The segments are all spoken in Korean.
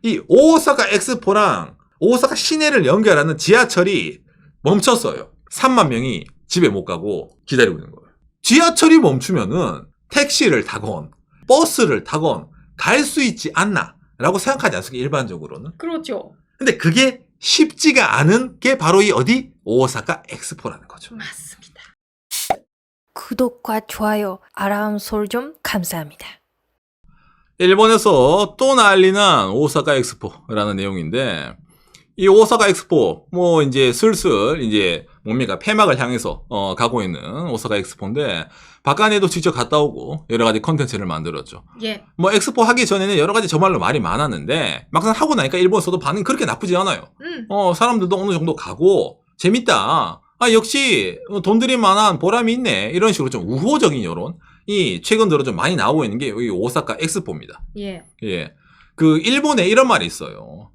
이 오사카 엑스포랑 오사카 시내를 연결하는 지하철이 멈췄어요. 3만 명이 집에 못 가고 기다리고 있는 거예요. 지하철이 멈추면은 택시를 타건 버스를 타건 갈 수 있지 않나 라고 생각하지 않습니까? 일반적으로는. 그렇죠. 근데 그게 쉽지가 않은 게 바로 이 어디? 오사카 엑스포라는 거죠. 맞습니다. 구독과 좋아요, 알람 설정 감사합니다. 일본에서 또 난리난 오사카 엑스포라는 내용인데, 이 오사카 엑스포, 뭐, 이제 슬슬, 이제, 뭡니까, 폐막을 향해서, 가고 있는 오사카 엑스포인데, 박간에도 직접 갔다 오고, 여러 가지 컨텐츠를 만들었죠. 예. 뭐, 엑스포 하기 전에는 여러 가지 정말로 말이 많았는데, 막상 하고 나니까 일본에서도 반응이 그렇게 나쁘지 않아요. 사람들도 어느 정도 가고, 재밌다. 아, 역시, 돈 들일 만한 보람이 있네. 이런 식으로 좀 우호적인 여론이 최근 들어 좀 많이 나오고 있는 게 이 오사카 엑스포입니다. 예. 예. 그, 일본에 이런 말이 있어요.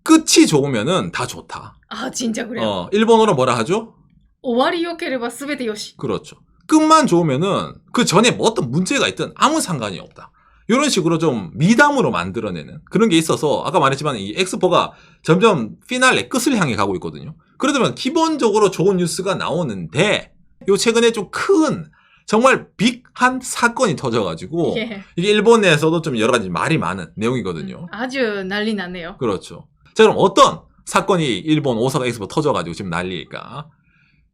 끝이 좋으면은 다 좋다. 아, 진짜 그래요. 일본어로 뭐라 하죠? 終わり良ければ全てよし. 그렇죠. 끝만 좋으면은 그 전에 뭐 어떤 문제가 있든 아무 상관이 없다. 이런 식으로 좀 미담으로 만들어내는 그런 게 있어서 아까 말했지만 이 엑스포가 점점 피날레 끝을 향해 가고 있거든요. 그러다 보면 기본적으로 좋은 뉴스가 나오는데 요 최근에 좀 큰 정말 빅한 사건이 터져가지고 예. 이게 일본 내에서도 좀 여러 가지 말이 많은 내용이거든요. 아주 난리 났네요. 그렇죠. 자, 그럼 어떤 사건이 일본 오사카 엑스포 터져가지고 지금 난리일까?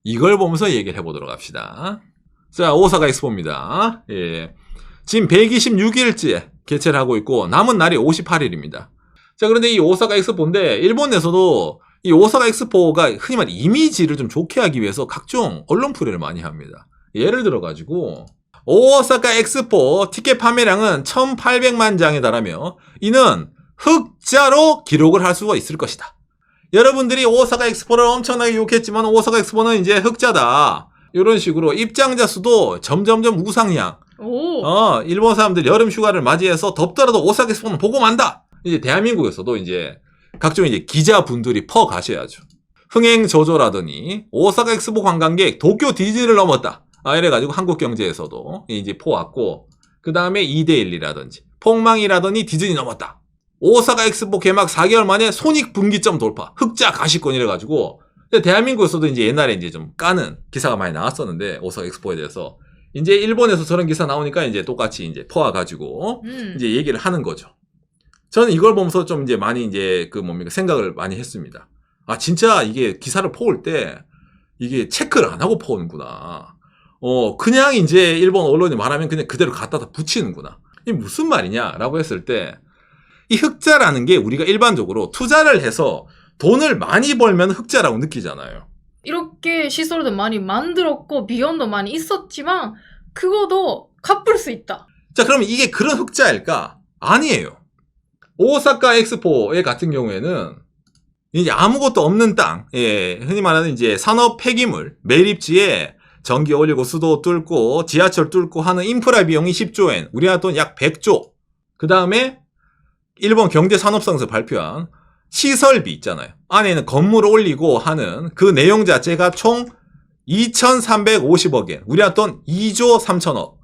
이걸 보면서 얘기를 해보도록 합시다. 자, 오사카 엑스포입니다. 예. 지금 126일째 개최를 하고 있고, 남은 날이 58일입니다. 자, 그런데 이 오사카 엑스포인데, 일본 내에서도 이 오사카 엑스포가 흔히 말해 이미지를 좀 좋게 하기 위해서 각종 언론 풀이를 많이 합니다. 예를 들어가지고, 오사카 엑스포 티켓 판매량은 1,800만 장에 달하며, 이는 흑자로 기록을 할 수가 있을 것이다. 여러분들이 오사카 엑스포를 엄청나게 욕했지만 오사카 엑스포는 이제 흑자다. 이런 식으로 입장자 수도 점점점 우상향. 오. 일본 사람들 여름 휴가를 맞이해서 덥더라도 오사카 엑스포는 보고 만다. 이제 대한민국에서도 이제 각종 이제 기자분들이 퍼 가셔야죠. 흥행 저조라더니 오사카 엑스포 관광객 도쿄 디즈니를 넘었다. 이래가지고 한국경제에서도 이제 포왔고, 그 다음에 2대1이라든지 폭망이라더니 디즈니 넘었다. 오사카 엑스포 개막 4개월 만에 손익 분기점 돌파, 흑자 가시권 이래가지고, 대한민국에서도 이제 옛날에 이제 좀 까는 기사가 많이 나왔었는데, 오사카 엑스포에 대해서. 이제 일본에서 저런 기사 나오니까 이제 똑같이 이제 퍼와가지고, 이제 얘기를 하는 거죠. 저는 이걸 보면서 좀 이제 많이 이제 생각을 많이 했습니다. 아, 진짜 이게 기사를 퍼올 때, 이게 체크를 안 하고 퍼오는구나. 그냥 이제 일본 언론이 말하면 그냥 그대로 갖다 붙이는구나. 이게 무슨 말이냐라고 했을 때, 이 흑자라는 게 우리가 일반적으로 투자를 해서 돈을 많이 벌면 흑자라고 느끼잖아요. 이렇게 시설도 많이 만들었고 비용도 많이 있었지만 그거도 갚을 수 있다. 자, 그러면 이게 그런 흑자일까? 아니에요. 오사카 엑스포의 같은 경우에는 이제 아무것도 없는 땅, 흔히 말하는 이제 산업 폐기물, 매립지에 전기 올리고 수도 뚫고 지하철 뚫고 하는 인프라 비용이 10조엔, 우리나라 돈 약 100조. 그 다음에 일본 경제산업성에서 발표한 시설비 있잖아요. 안에는 건물을 올리고 하는 그 내용 자체가 총 2,350억 엔. 우리나라 돈 2조 3천억.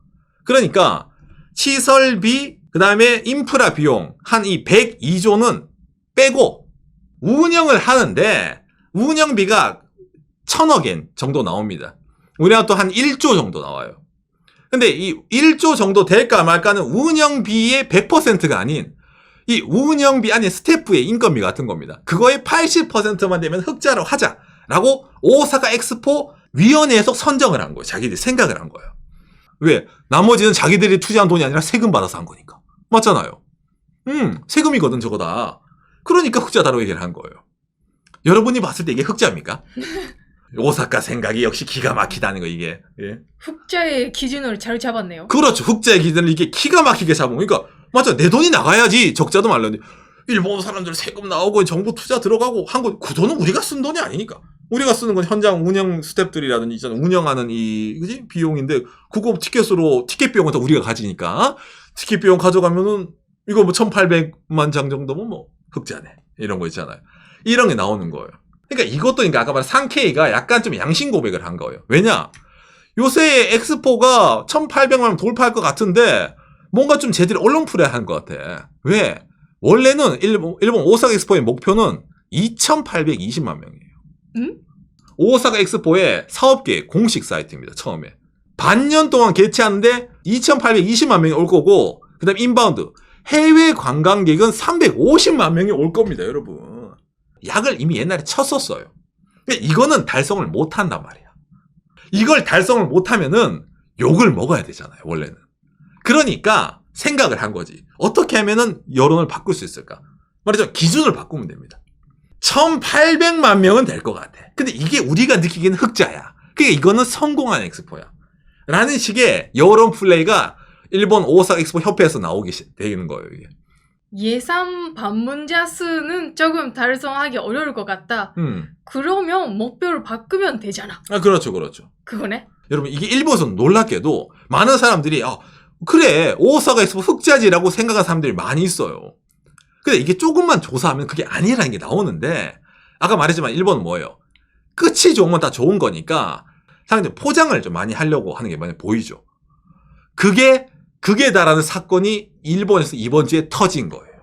그러니까 시설비, 그 다음에 인프라 비용 한 이 102조는 빼고 운영을 하는데 운영비가 1,000억 엔 정도 나옵니다. 우리나라 또 한 1조 정도 나와요. 근데 이 1조 정도 될까 말까는 운영비의 100%가 아닌 이 운영비 아닌 스태프의 인건비 같은 겁니다. 그거의 80%만 되면 흑자로 하자라고 오사카 엑스포 위원회에서 선정을 한 거예요. 자기들이 생각을 한 거예요. 왜? 나머지는 자기들이 투자한 돈이 아니라 세금 받아서 한 거니까. 맞잖아요. 세금이거든 저거 다. 그러니까 흑자다라고 얘기를 한 거예요. 여러분이 봤을 때 이게 흑자입니까? 오사카 생각이 역시 기가 막히다는 거 이게. 예. 흑자의 기준을 잘 잡았네요. 그렇죠. 흑자의 기준을 이게 기가 막히게 잡은 거니까 맞아. 내 돈이 나가야지. 적자도 말라니. 일본 사람들 세금 나오고 정부 투자 들어가고 한 거 그 돈은 우리가 쓴 돈이 아니니까. 우리가 쓰는 건 현장 운영 스태프들이라든지 있잖아. 운영하는 그지? 비용인데 그거 티켓 비용은 다 우리가 가지니까 티켓 비용 가져가면은 이거 뭐 1,800만 장 정도면 뭐 흑자네. 이런 거 있잖아요. 이런 게 나오는 거예요. 그러니까 이것도 그러니까 아까 말한 상케이가 약간 좀 양심 고백을 한 거예요. 왜냐? 요새 엑스포가 1,800만 원 돌파할 것 같은데 뭔가 좀 제대로 언론 풀어야 하는 것 같아. 왜? 원래는 일본 오사카 엑스포의 목표는 2,820만 명이에요. 응? 오사카 엑스포의 사업계획 공식 사이트입니다. 처음에. 반년 동안 개최하는데 2,820만 명이 올 거고, 그 다음 인바운드. 해외 관광객은 350만 명이 올 겁니다, 여러분. 약을 이미 옛날에 쳤었어요. 근데 이거는 달성을 못 한단 말이야. 이걸 달성을 못 하면은 욕을 먹어야 되잖아요, 원래는. 그러니까 생각을 한 거지. 어떻게 하면은 여론을 바꿀 수 있을까? 말이죠. 기준을 바꾸면 됩니다. 1,800만 명은 될 것 같아. 근데 이게 우리가 느끼기에는 흑자야. 그러니까 이거는 성공한 엑스포야. 라는 식의 여론 플레이가 일본 오사카 엑스포 협회에서 나오게 되는 거예요, 이게. 예산 방문자 수는 조금 달성하기 어려울 것 같다. 음. 그러면 목표를 바꾸면 되잖아. 아, 그렇죠, 그렇죠. 그거네? 여러분, 이게 일본에서 놀랍게도 많은 사람들이, 그래, 오사카 엑스포 흑자지라고 생각하는 사람들이 많이 있어요. 근데 이게 조금만 조사하면 그게 아니라는 게 나오는데, 아까 말했지만 일본은 뭐예요? 끝이 좋으면 다 좋은 거니까, 사람들이 포장을 좀 많이 하려고 하는 게 많이 보이죠. 극에 달하는 사건이 일본에서 이번 주에 터진 거예요.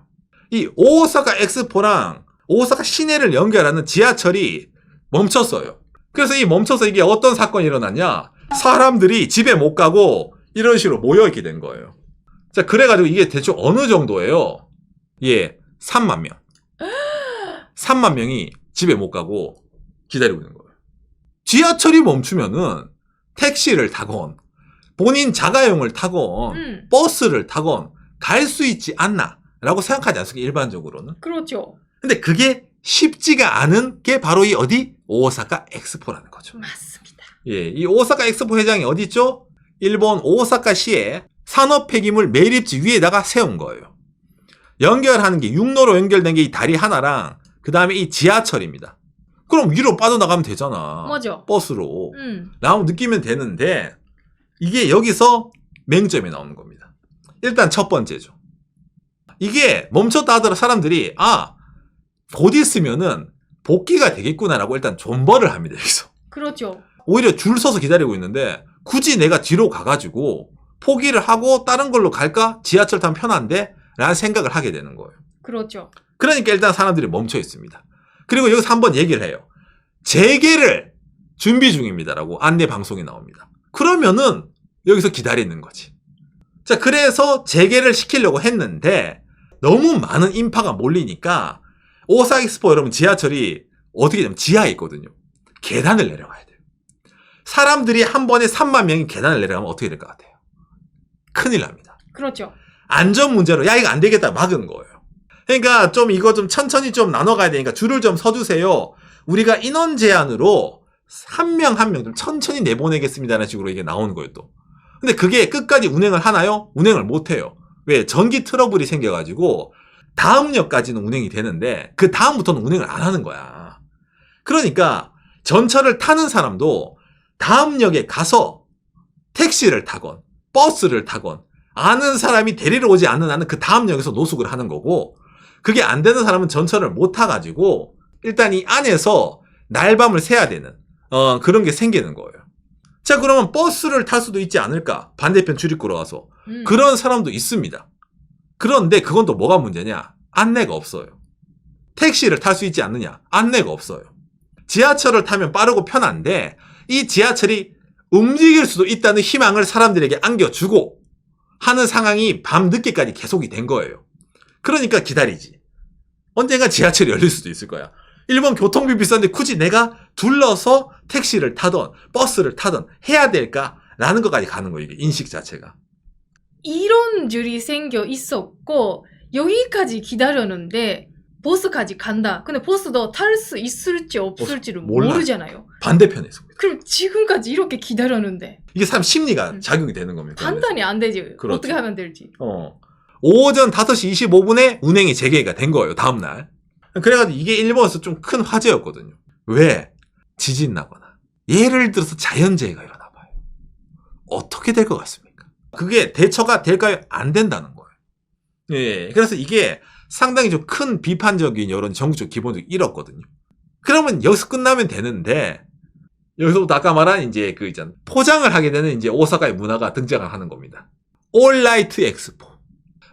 이 오사카 엑스포랑 오사카 시내를 연결하는 지하철이 멈췄어요. 그래서 이 멈춰서 이게 어떤 사건이 일어났냐? 사람들이 집에 못 가고 이런 식으로 모여있게 된 거예요. 자, 그래가지고 이게 대충 어느 정도예요? 예, 3만 명. 3만 명이 집에 못 가고 기다리고 있는 거예요. 지하철이 멈추면은 택시를 타건, 본인 자가용을 타건, 버스를 타건 갈 수 있지 않나? 라고 생각하지 않습니까? 일반적으로는. 그렇죠. 근데 그게 쉽지가 않은 게 바로 이 어디? 오사카 엑스포라는 거죠. 맞습니다. 예, 이 오사카 엑스포 회장이 어디 있죠? 일본 오사카시의 산업 폐기물 매립지 위에다가 세운 거예요. 연결하는 게 육로로 연결된 게 이 다리 하나랑 그 다음에 이 지하철입니다. 그럼 위로 빠져나가면 되잖아. 맞아. 버스로. 라고 느끼면 되는데 이게 여기서 맹점이 나오는 겁니다. 일단 첫 번째죠. 이게 멈췄다 하더라도 사람들이 곧 있으면은 복귀가 되겠구나라고 일단 존버를 합니다. 여기서. 그렇죠. 오히려 줄 서서 기다리고 있는데 굳이 내가 뒤로 가가지고 포기를 하고 다른 걸로 갈까? 지하철 타면 편한데? 라는 생각을 하게 되는 거예요. 그렇죠. 그러니까 일단 사람들이 멈춰 있습니다. 그리고 여기서 한번 얘기를 해요. 재개를 준비 중입니다라고 안내 방송이 나옵니다. 그러면은 여기서 기다리는 거지. 자, 그래서 재개를 시키려고 했는데 너무 많은 인파가 몰리니까 오사카 엑스포 여러분 지하철이 어떻게 되면 지하에 있거든요. 계단을 내려가야 돼요. 사람들이 한 번에 3만 명이 계단을 내려가면 어떻게 될 것 같아요? 큰일 납니다. 그렇죠. 안전 문제로 이거 안 되겠다 막은 거예요. 그러니까 좀 이거 좀 천천히 좀 나눠가야 되니까 줄을 좀 서주세요. 우리가 인원 제한으로 한 명 한 명 좀 천천히 내보내겠습니다라는 식으로 이게 나오는 거예요 또. 근데 그게 끝까지 운행을 하나요? 운행을 못 해요. 왜? 전기 트러블이 생겨가지고 다음 역까지는 운행이 되는데 그 다음부터는 운행을 안 하는 거야. 그러니까 전철을 타는 사람도 다음 역에 가서 택시를 타건 버스를 타건 아는 사람이 데리러 오지 않는 한은 그 다음 역에서 노숙을 하는 거고 그게 안 되는 사람은 전철을 못 타가지고 일단 이 안에서 날밤을 새야 되는 그런 게 생기는 거예요. 자, 그러면 버스를 탈 수도 있지 않을까? 반대편 출입구로 가서. 그런 사람도 있습니다. 그런데 그건 또 뭐가 문제냐? 안내가 없어요. 택시를 탈 수 있지 않느냐? 안내가 없어요. 지하철을 타면 빠르고 편한데 이 지하철이 움직일 수도 있다는 희망을 사람들에게 안겨주고 하는 상황이 밤 늦게까지 계속이 된 거예요. 그러니까 기다리지. 언젠가 지하철이 열릴 수도 있을 거야. 일본 교통비 비싼데 굳이 내가 둘러서 택시를 타던 버스를 타던 해야 될까라는 것까지 가는 거예요. 이게 인식 자체가. 이런 줄이 생겨 있었고 여기까지 기다렸는데 버스까지 간다. 근데 버스도 탈 수 있을지 없을지를 몰라요. 모르잖아요. 반대편에 있습니다. 그럼 지금까지 이렇게 기다렸는데 이게 사람 심리가 작용이 되는 겁니다. 판단이 안 되지. 그렇죠. 어떻게 하면 될지. 오전 5시 25분에 운행이 재개가 된 거예요. 다음날. 그래가지고 이게 일본에서 좀 큰 화제였거든요. 왜? 지진 나거나 예를 들어서 자연재해가 일어나 봐요. 어떻게 될 것 같습니까? 그게 대처가 될까요? 안 된다는 거예요. 예, 그래서 이게 상당히 좀 큰 비판적인 여론 전국적 기본적으로 잃었거든요. 그러면 여기서 끝나면 되는데 여기서부터 아까 말한 이제 그 있잖아 포장을 하게 되는 이제 오사카의 문화가 등장을 하는 겁니다. 올라이트 엑스포.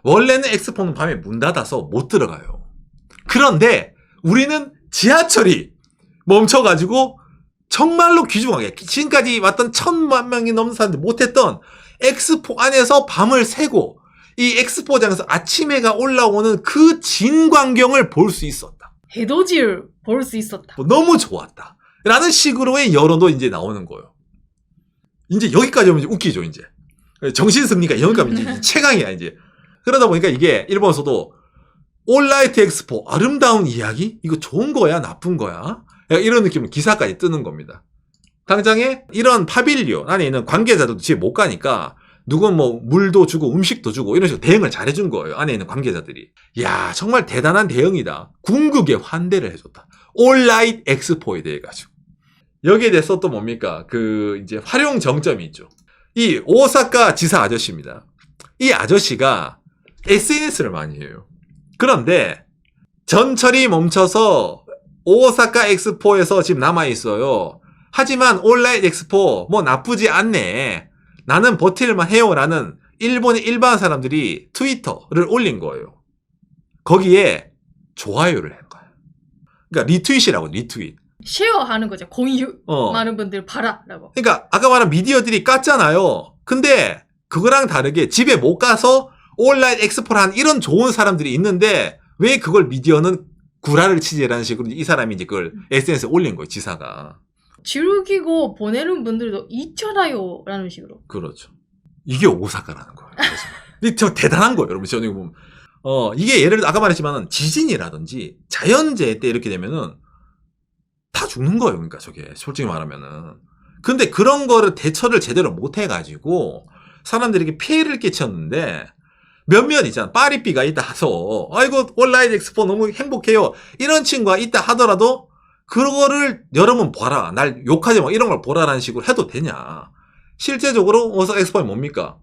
원래는 엑스포는 밤에 문 닫아서 못 들어가요. 그런데 우리는 지하철이 멈춰가지고 정말로 귀중하게 지금까지 왔던 1,000만 명이 넘는 사람들 못했던 엑스포 안에서 밤을 새고 이 엑스포장에서 아침 해가 올라오는 그 진광경을 볼 수 있었다. 해돋이를 볼 수 있었다. 너무 좋았다. 라는 식으로의 여론도 이제 나오는 거예요. 이제 여기까지 오면 이제 웃기죠, 이제. 정신승리가 여기까지 이제 최강이야, 이제. 그러다 보니까 이게 일본에서도 올라이트 엑스포, 아름다운 이야기? 이거 좋은 거야? 나쁜 거야? 이런 느낌으로 기사까지 뜨는 겁니다. 당장에 이런 파빌리온 안에 있는 관계자들도 집에 못 가니까 누군 뭐 물도 주고 음식도 주고 이런 식으로 대응을 잘해준 거예요. 안에 있는 관계자들이. 야, 정말 대단한 대응이다. 궁극의 환대를 해줬다. 올라이트 엑스포에 대해 가지고. 여기에 대해서 또 뭡니까? 이제 활용 정점이 있죠. 이 오사카 지사 아저씨입니다. 이 아저씨가 SNS를 많이 해요. 그런데 전철이 멈춰서 오사카 엑스포에서 지금 남아있어요. 하지만 온라인 엑스포 뭐 나쁘지 않네. 나는 버틸만 해요. 라는 일본의 일반 사람들이 트위터를 올린 거예요. 거기에 좋아요를 한 거야. 그러니까 리트윗이라고, 리트윗. 쉐어하는 거죠. 공유. 많은 분들 봐라라고. 그러니까 아까 말한 미디어들이 깠잖아요. 근데 그거랑 다르게 집에 못 가서 온라인 엑스포를 한 이런 좋은 사람들이 있는데 왜 그걸 미디어는 구라를 치지라는 식으로 이 사람이 이제 그걸 SNS에 올린 거예요, 지사가. 즐기고 보내는 분들도 있잖아요. 라는 식으로. 그렇죠. 이게 오사카라는 거예요. 이게 저 대단한 거예요, 여러분. 저는 보면. 이게 예를 들어 아까 말했지만은 지진이라든지 자연재해 때 이렇게 되면은 다 죽는 거예요. 그러니까 저게 솔직히 말하면은. 근데 그런 거를 대처를 제대로 못 해가지고 사람들에게 피해를 끼쳤는데 몇몇 있잖아. 파리삐가 있다 해서 아이고 온라인 엑스포 너무 행복해요. 이런 친구가 있다 하더라도 그거를 여러분 봐라. 날 욕하지 마. 이런 걸 보라라는 식으로 해도 되냐. 실제적으로 오사카 엑스포는 뭡니까?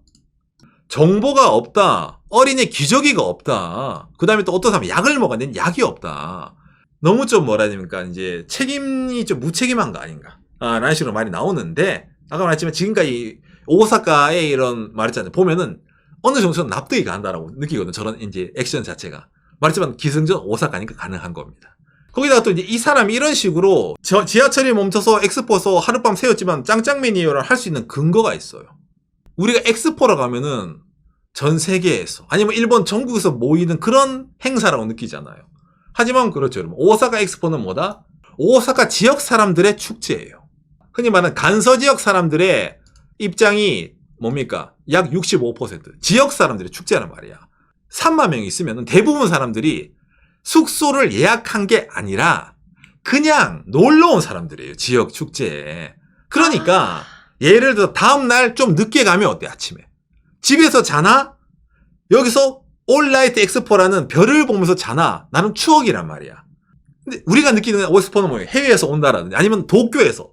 정보가 없다. 어린이 기저귀가 없다. 그 다음에 또 어떤 사람은 약을 먹었는데 약이 없다. 너무 좀 뭐라 해야 됩니까? 이제 책임이 좀 무책임한 거 아닌가. 라는 식으로 말이 나오는데 아까 말했지만 지금까지 오사카의 이런 말했잖아요. 보면은 어느 정도는 납득이 간다라고 느끼거든. 저런 이제 액션 자체가. 말했지만 기승전 오사카니까 가능한 겁니다. 거기다가 또 이제 이 사람이 이런 식으로 지하철이 멈춰서 엑스포에서 하룻밤 새웠지만 짱짱맨이요를 할 수 있는 근거가 있어요. 우리가 엑스포로 가면은 전 세계에서 아니면 일본 전국에서 모이는 그런 행사라고 느끼잖아요. 하지만 그렇죠, 여러분. 오사카 엑스포는 뭐다? 오사카 지역 사람들의 축제예요. 흔히 말하는 간서 지역 사람들의 입장이 뭡니까? 약 65%. 지역 사람들의 축제란 말이야. 3만 명이 있으면 대부분 사람들이 숙소를 예약한 게 아니라 그냥 놀러 온 사람들이에요. 지역 축제에. 그러니까 예를 들어 다음날 좀 늦게 가면 어때? 아침에. 집에서 자나? 여기서 올라이트 엑스포라는 별을 보면서 자나? 나름 추억이란 말이야. 근데 우리가 느끼는 엑스포는 뭐예요? 해외에서 온다라든지 아니면 도쿄에서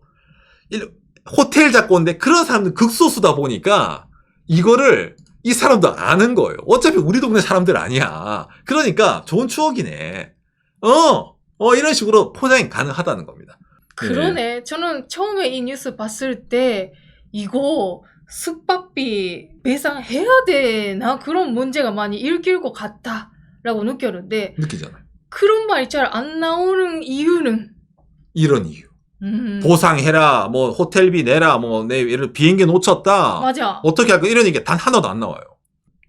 호텔 잡고 온데 그런 사람들 극소수다 보니까 이거를 이 사람도 아는 거예요. 어차피 우리 동네 사람들 아니야. 그러니까 좋은 추억이네. 이런 식으로 포장이 가능하다는 겁니다. 그러네. 저는 처음에 이 뉴스 봤을 때 이거 숙박비 배상해야 되나? 그런 문제가 많이 일길 것 같다라고 느꼈는데 느끼잖아요. 그런 말이 잘 안 나오는 이유는? 이런 이유. 보상해라, 뭐 호텔비 내라, 뭐 내 예를 들어 비행기 놓쳤다. 맞아. 어떻게 할까? 이런 얘기 단 하나도 안 나와요.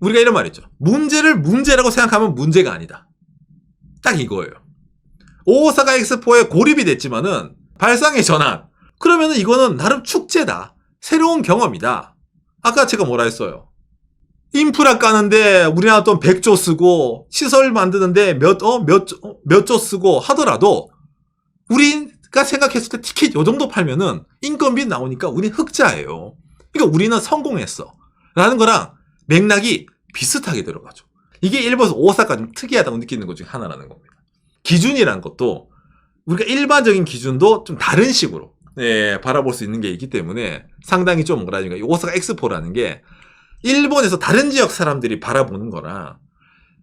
우리가 이런 말 있죠. 문제를 문제라고 생각하면 문제가 아니다. 딱 이거예요. 오사카 엑스포에 고립이 됐지만은 발상의 전환. 그러면은 이거는 나름 축제다. 새로운 경험이다. 아까 제가 뭐라 했어요? 인프라 까는데 우리나라 돈 100조 쓰고 시설 만드는데 몇 조 쓰고 하더라도 우리가 생각했을 때 티켓 요 정도 팔면은 인건비 나오니까 우린 흑자예요. 그러니까 우리는 성공했어. 라는 거랑 맥락이 비슷하게 들어가죠. 이게 일본에서 오사카 좀 특이하다고 느끼는 것 중에 하나라는 겁니다. 기준이라는 것도 우리가 일반적인 기준도 좀 다른 식으로 바라볼 수 있는 게 있기 때문에 상당히 좀 뭐라 하니까 오사카 엑스포라는 게 일본에서 다른 지역 사람들이 바라보는 거랑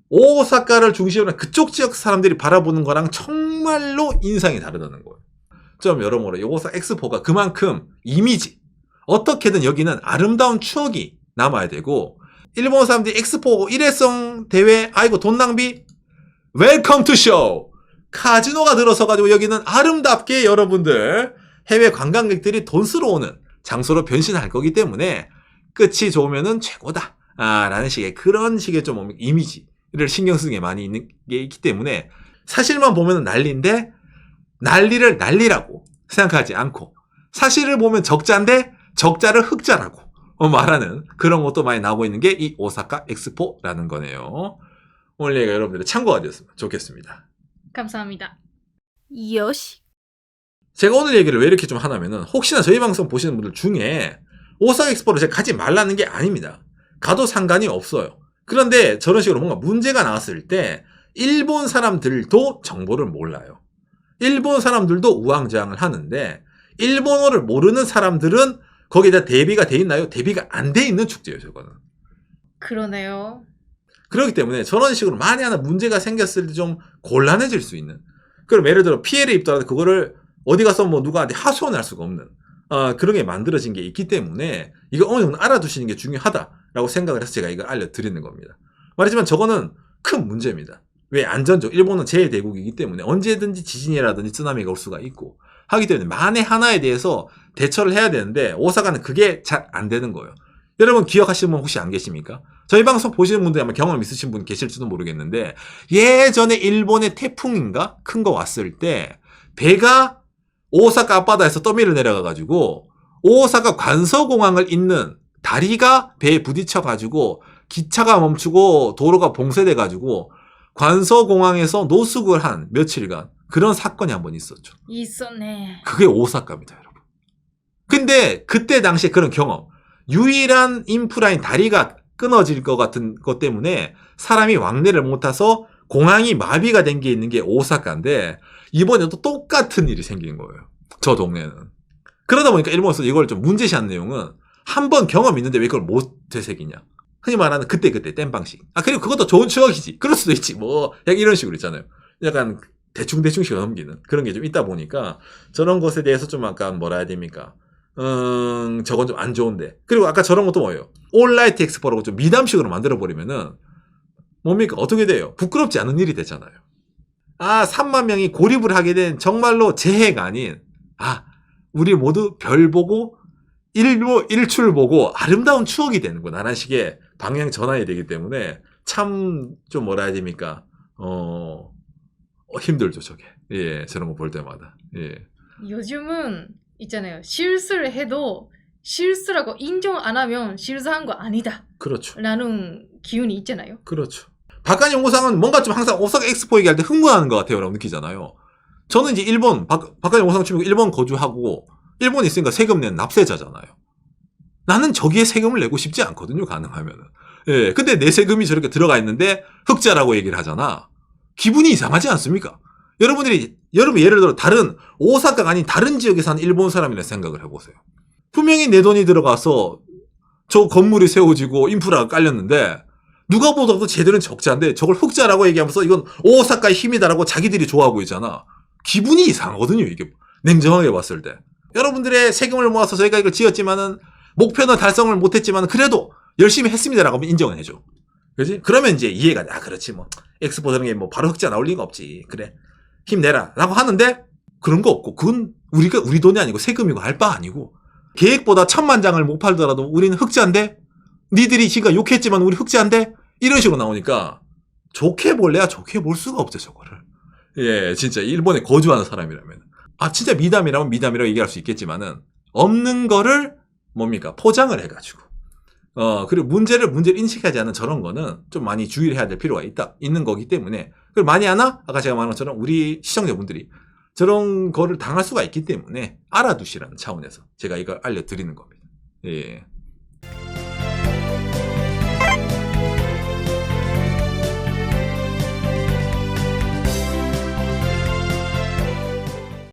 오사카를 중심으로 그쪽 지역 사람들이 바라보는 거랑 정말로 인상이 다르다는 거예요. 좀 여러모로 이 오사카 엑스포가 그만큼 이미지 어떻게든 여기는 아름다운 추억이 남아야 되고 일본 사람들이 엑스포 일회성 대회, 아이고 돈 낭비? 웰컴 투 쇼! 카지노가 들어서가지고 여기는 아름답게 여러분들 해외 관광객들이 돈 쓰러 오는 장소로 변신할 거기 때문에 끝이 좋으면은 최고다. 라는 식의 그런 식의 좀 이미지를 신경 쓰는 게 많이 있는 게 있기 때문에 사실만 보면은 난리인데 난리를 난리라고 생각하지 않고 사실을 보면 적자인데 적자를 흑자라고 말하는 그런 것도 많이 나오고 있는 게 이 오사카 엑스포라는 거네요. 오늘 얘기가 여러분들의 참고가 되었으면 좋겠습니다. 감사합니다. 요시. 제가 오늘 얘기를 왜 이렇게 좀 하냐면은 혹시나 저희 방송 보시는 분들 중에 오사카 엑스포를 제가 가지 말라는 게 아닙니다. 가도 상관이 없어요. 그런데 저런 식으로 뭔가 문제가 나왔을 때 일본 사람들도 정보를 몰라요. 일본 사람들도 우왕좌왕을 하는데 일본어를 모르는 사람들은 거기에다 대비가 돼 있나요? 대비가 안 돼 있는 축제예요, 저거는. 그러네요. 그렇기 때문에 저런 식으로 만에 하나 문제가 생겼을 때 좀 곤란해질 수 있는. 그럼 예를 들어 피해를 입더라도 그거를 어디 가서 뭐 누구한테 하소연할 수가 없는 그런 게 만들어진 게 있기 때문에 이거 어느 정도 알아두시는 게 중요하다라고 생각을 해서 제가 이걸 알려드리는 겁니다. 말하지만 저거는 큰 문제입니다. 왜 안전적 일본은 제1대국이기 때문에 언제든지 지진이라든지 쓰나미가 올 수가 있고 하기 때문에 만에 하나에 대해서 대처를 해야 되는데 오사카는 그게 잘 안 되는 거예요. 여러분 기억하시는 분 혹시 안 계십니까? 저희 방송 보시는 분들 아마 경험 있으신 분 계실지도 모르겠는데 예전에 일본의 태풍인가? 큰 거 왔을 때 배가 오사카 앞바다에서 떠밀어 내려가가지고 오사카 관서공항을 잇는 다리가 배에 부딪혀가지고 기차가 멈추고 도로가 봉쇄돼가지고 관서공항에서 노숙을 한 며칠간 그런 사건이 한번 있었죠. 있었네. 그게 오사카입니다, 여러분. 근데 그때 당시에 그런 경험, 유일한 인프라인 다리가 끊어질 것 같은 것 때문에 사람이 왕래를 못 타서 공항이 마비가 된 게 있는 게 오사카인데 이번에도 똑같은 일이 생긴 거예요. 저 동네는. 그러다 보니까 일본에서 이걸 좀 문제시한 내용은 한 번 경험 있는데 왜 그걸 못 되새기냐. 흔히 말하는 그때그때 땜방식. 그리고 그것도 좋은 추억이지. 그럴 수도 있지. 뭐 약간 이런 식으로 있잖아요. 약간 대충대충씩 넘기는 그런 게 좀 있다 보니까 저런 것에 대해서 좀 약간 뭐라 해야 됩니까? 저건 좀 안 좋은데. 그리고 아까 저런 것도 뭐예요? 올라이트 엑스포라고 좀 미담식으로 만들어버리면은 뭡니까? 어떻게 돼요? 부끄럽지 않은 일이 되잖아요. 3만 명이 고립을 하게 된 정말로 재해가 아닌, 우리 모두 별 보고, 일출 보고 아름다운 추억이 되는구나. 라는 식의 방향 전환이 되기 때문에 참 좀 뭐라 해야 됩니까? 힘들죠, 저게. 예, 저런 거 볼 때마다. 예. 요즘은 있잖아요. 실수를 해도 실수라고 인정 안 하면 실수한 거 아니다. 그렇죠. 라는 기운이 있잖아요. 그렇죠. 박한영 오상은 뭔가 좀 항상 오사카 엑스포 얘기할 때 흥분하는 것 같아요. 라고 느끼잖아요. 저는 이제 일본, 박한영 오상 치고 일본 거주하고, 일본에 있으니까 세금 내는 납세자잖아요. 나는 저기에 세금을 내고 싶지 않거든요, 가능하면은. 예. 근데 내 세금이 저렇게 들어가 있는데, 흑자라고 얘기를 하잖아. 기분이 이상하지 않습니까? 여러분 예를 들어 다른, 오사카가 아닌 다른 지역에 사는 일본 사람이라 생각을 해보세요. 분명히 내 돈이 들어가서 저 건물이 세워지고 인프라가 깔렸는데, 누가 보더라도 제대로는 적자인데 저걸 흑자라고 얘기하면서 이건 오사카의 힘이다라고 자기들이 좋아하고 있잖아. 기분이 이상하거든요, 이게. 냉정하게 봤을 때. 여러분들의 세금을 모아서 저희가 이걸 지었지만은 목표는 달성을 못했지만 그래도 열심히 했습니다라고 하면 인정을 해줘. 그지? 그러면 이제 이해가 돼. 그렇지 뭐 엑스포 저런 게 뭐 바로 흑자 나올 리가 없지. 그래 힘내라 라고 하는데 그런 거 없고 그건 우리 돈이 아니고 세금이고 할 바 아니고 계획보다 1000만 장을 못 팔더라도 우리는 흑자인데 니들이 지가 욕했지만 우리 흑자인데 이런 식으로 나오니까 좋게 볼래야 좋게 볼 수가 없죠, 저거를. 예, 진짜 일본에 거주하는 사람이라면. 진짜 미담이라면 미담이라고 얘기할 수 있겠지만은 없는 거를 뭡니까? 포장을 해가지고. 그리고 문제를 인식하지 않은 저런 거는 좀 많이 주의를 해야 될 필요가 있는 거기 때문에. 그리고 만에 하나, 아까 제가 말한 것처럼 우리 시청자분들이 저런 거를 당할 수가 있기 때문에 알아두시라는 차원에서 제가 이걸 알려드리는 겁니다. 예.